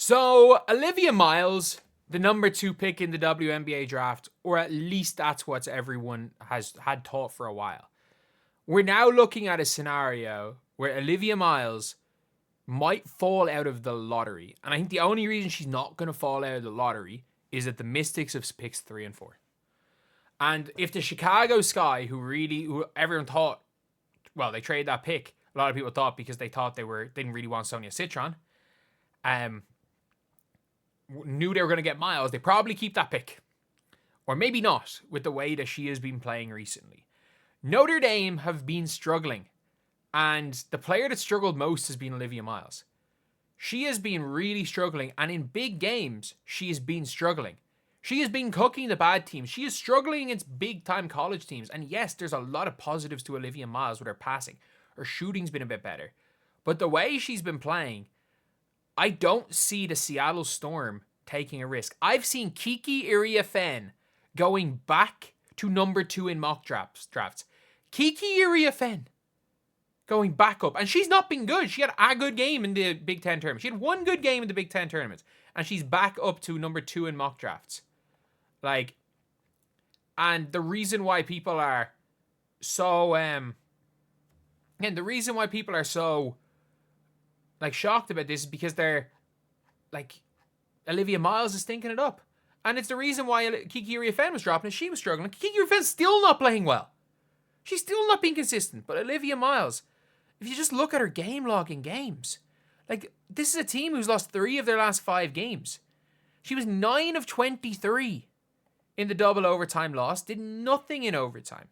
So, Olivia Miles, the number 2 pick in the WNBA draft, or at least that's what everyone has had thought for a while. We're now looking at a scenario where Olivia Miles might fall out of the lottery. And I think the only reason she's not going to fall out of the lottery is that the Mystics have picks 3 and 4. And if the Chicago Sky, who everyone thought, well, they traded that pick, a lot of people thought because they thought they didn't really want Sonia Citron, knew they were going to get Miles, they probably keep that pick. Or maybe not, with the way that she has been playing recently. Notre Dame have been struggling, and the player that struggled most has been Olivia Miles. She has been really struggling, and in big games, she has been struggling. She has been cooking the bad teams. She is struggling against big-time college teams. And yes, there's a lot of positives to Olivia Miles with her passing. Her shooting's been a bit better. But the way she's been playing, I don't see the Seattle Storm taking a risk. I've seen Kiki Iriafen going back to number 2 in mock drafts. Kiki Iriafen going back up. And she's not been good. She had a good game in the Big Ten tournament. She had one good game in the Big Ten tournament. And she's back up to number 2 in mock drafts. And the reason why people are so, shocked about this is because they're, Olivia Miles is thinking it up. And it's the reason why Kiki Iriafen was dropping it. She was struggling. Kiki Iriafen's still not playing well. She's still not being consistent. But Olivia Miles, if you just look at her game log in games, this is a team who's lost 3 of their last 5 games. She was 9 of 23 in the double overtime loss. Did nothing in overtime.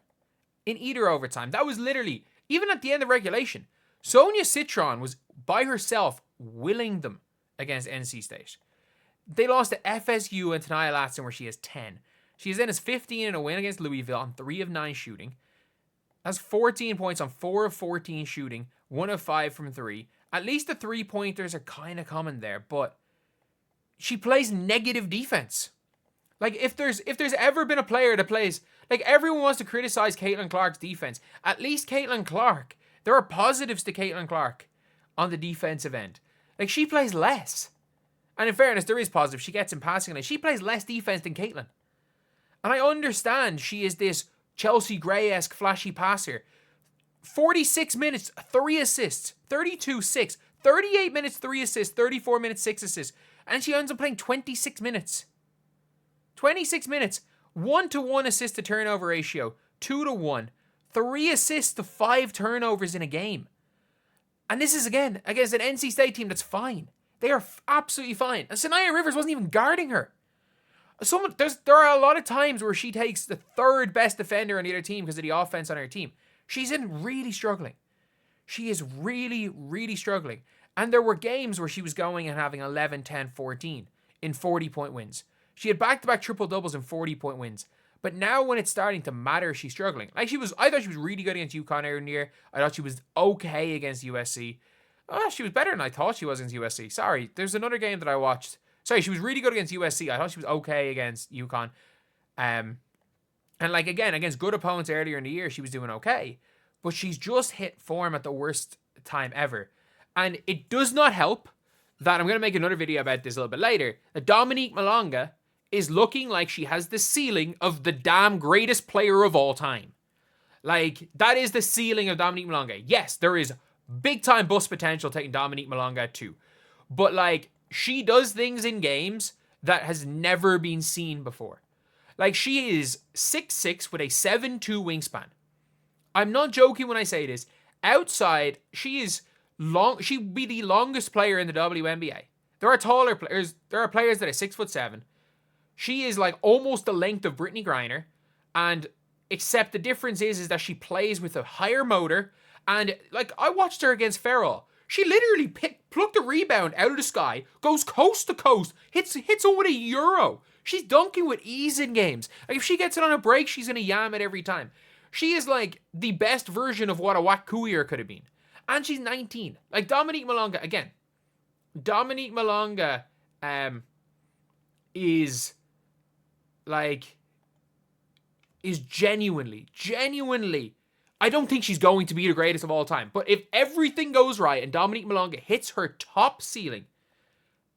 In either overtime. That was literally, even at the end of regulation, Sonia Citron was by herself willing them against NC State. They lost to FSU and Tanaya Latson, where she has 10. She is then has 15 in a win against Louisville on 3 of 9 shooting. Has 14 points on 4 of 14 shooting. 1 of 5 from 3. At least the 3-pointers are kind of coming there, but she plays negative defense. If there's ever been a player that plays, everyone wants to criticize Caitlin Clark's defense. At least Caitlin Clark, there are positives to Caitlin Clark on the defensive end. She plays less. And in fairness, there is positive. She gets in passing lane. She plays less defense than Caitlin. And I understand she is this Chelsea Gray-esque flashy passer. 46 minutes, 3 assists. 32-6. 38 minutes, 3 assists. 34 minutes, 6 assists. And she ends up playing 26 minutes. 26 minutes. 1-to-1 assist to turnover ratio. 2-to-1. 3 assists to 5 turnovers in a game. And this is, again, against an NC State team that's fine. They are absolutely fine. And Sanaya Rivers wasn't even guarding her. There are a lot of times where she takes the 3rd best defender on the other team because of the offense on her team. She's really struggling. She is really, really struggling. And there were games where she was going and having 11, 10, 14 in 40-point wins. She had back-to-back triple-doubles and 40-point wins. But now when it's starting to matter, she's struggling. I thought she was really good against UConn earlier. I thought she was okay against USC. Oh, she was better than I thought she was against USC. Sorry, there's another game that I watched. Sorry, she was really good against USC. I thought she was okay against UConn. And again, against good opponents earlier in the year, she was doing okay. But she's just hit form at the worst time ever. And it does not help that, I'm going to make another video about this a little bit later, that Dominique Malonga is looking like she has the ceiling of the damn greatest player of all time. That is the ceiling of Dominique Malonga. Yes, there is big time bust potential taking Dominique Malonga too. But she does things in games that has never been seen before. She is 6'6" with a 7'2" wingspan. I'm not joking when I say this. Outside, she is long. She'd be the longest player in the WNBA. There are taller players. There are players that are 6'7". She is almost the length of Brittany Griner. And except the difference is that she plays with a higher motor. And I watched her against Farrell. She literally plucked a rebound out of the sky, goes coast to coast, hits her with a euro. She's dunking with ease in games. If she gets it on a break, she's going to yam it every time. She is the best version of what a Wat Coulier could have been. And she's 19. Dominique Malonga, again. Dominique Malonga is genuinely, I don't think she's going to be the greatest of all time. But if everything goes right and Dominique Malonga hits her top ceiling,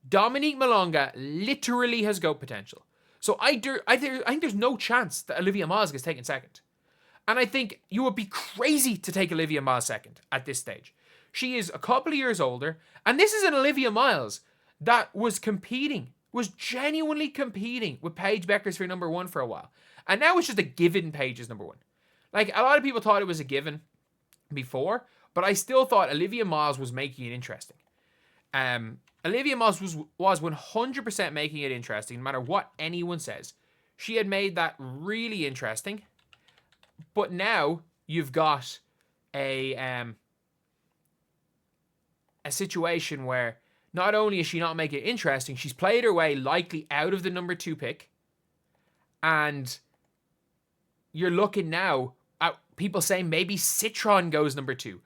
Dominique Malonga literally has GOAT potential. So I think there's no chance that Olivia Miles gets taken second. And I think you would be crazy to take Olivia Miles second at this stage. She is a couple of years older, and this is an Olivia Miles that was genuinely competing with Paige Beckers for number one for a while. And now it's just a given Paige is number one. Like, a lot of people thought it was a given before, but I still thought Olivia Miles was making it interesting. Olivia Miles was 100% making it interesting, no matter what anyone says. She had made that really interesting. But now you've got a situation where not only is she not making it interesting, she's played her way likely out of the number 2 pick. And you're looking now at people saying maybe Citron goes number 2.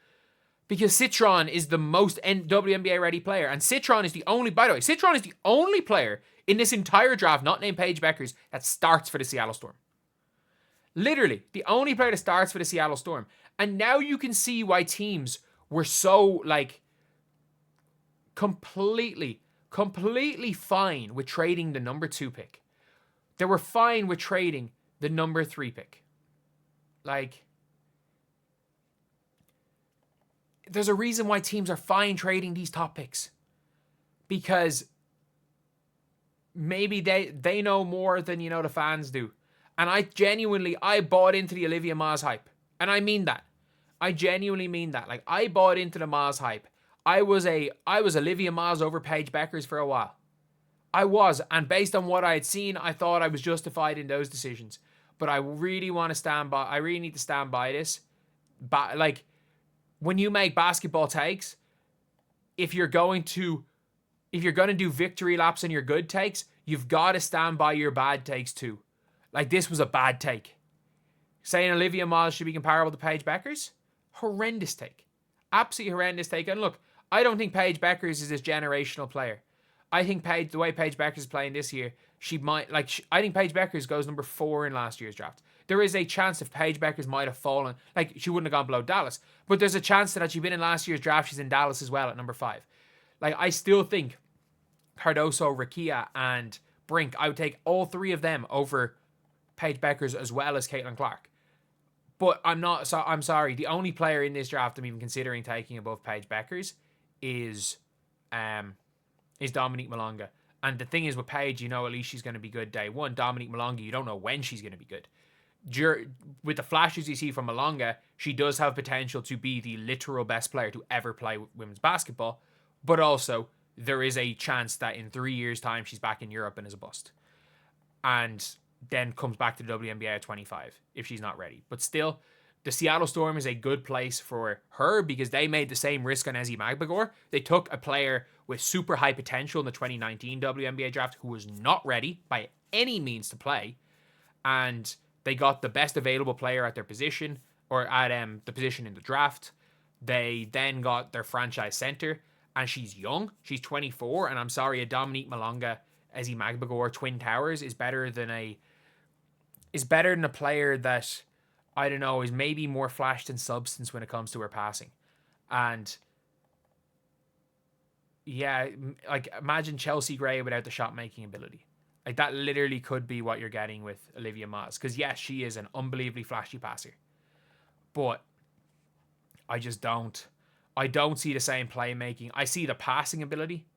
Because Citron is the most WNBA ready player. And Citron is the only, by the way, Citron is the only player in this entire draft, not named Paige Beckers, that starts for the Seattle Storm. Literally, the only player that starts for the Seattle Storm. And now you can see why teams were so, like, completely fine with trading the number 2 pick. They were fine with trading the number 3 pick. Like, there's a reason why teams are fine trading these top picks. Because maybe they know more than, you know, the fans do. And I bought into the Olivia Miles hype. And I mean that. I genuinely mean that. Like, I bought into the Miles hype. I was Olivia Miles over Paige Beckers for a while. I was. And based on what I had seen, I thought I was justified in those decisions. But I really need to stand by this. Like, when you make basketball takes, if you're going to do victory laps in your good takes, you've got to stand by your bad takes too. Like, this was a bad take. Saying Olivia Miles should be comparable to Paige Beckers? Horrendous take. Absolutely horrendous take. And look, I don't think Paige Beckers is this generational player. I think the way Paige Beckers is playing this year, I think Paige Beckers goes number 4 in last year's draft. There is a chance if Paige Beckers might have fallen, like, she wouldn't have gone below Dallas. But there's a chance that had she been in last year's draft, she's in Dallas as well at number 5. Like, I still think Cardoso, Rakia, and Brink, I would take all 3 of them over Paige Beckers as well as Caitlin Clark. But I'm sorry. The only player in this draft I'm even considering taking above Paige Beckers is Dominique Malonga. And the thing is with Paige, you know at least she's going to be good day one. Dominique Malonga, you don't know when she's going to be good. With the flashes you see from Malonga, she does have potential to be the literal best player to ever play women's basketball. But also, there is a chance that in 3 years' time, she's back in Europe and is a bust. And then comes back to the WNBA at 25 if she's not ready. But still, the Seattle Storm is a good place for her because they made the same risk on Ezi Magbagor. They took a player with super high potential in the 2019 WNBA draft who was not ready by any means to play. And they got the best available player at their position, or at the position in the draft. They then got their franchise center, and she's young. She's 24, and I'm sorry, a Dominique Malonga, Ezi Magbagor, Twin Towers is better than a player that, I don't know, is maybe more flash than substance when it comes to her passing. And yeah, like, imagine Chelsea Gray without the shot making ability. Like, that literally could be what you're getting with Olivia Miles. Because yes, she is an unbelievably flashy passer. But I don't see the same playmaking. I see the passing ability.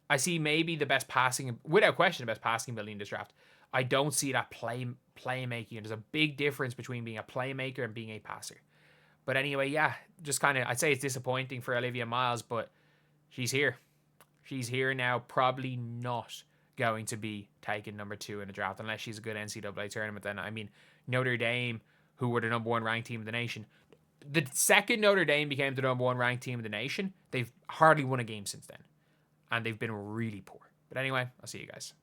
I see maybe without question, the best passing ability in this draft. I don't see that playmaking. And there's a big difference between being a playmaker and being a passer. But anyway, yeah, just kind of, I'd say it's disappointing for Olivia Miles, but she's here. She's here now, probably not going to be taken number 2 in the draft unless she's a good NCAA tournament. Then, I mean, Notre Dame, who were the number 1 ranked team in the nation, the second Notre Dame became the number 1 ranked team in the nation, they've hardly won a game since then. And they've been really poor. But anyway, I'll see you guys.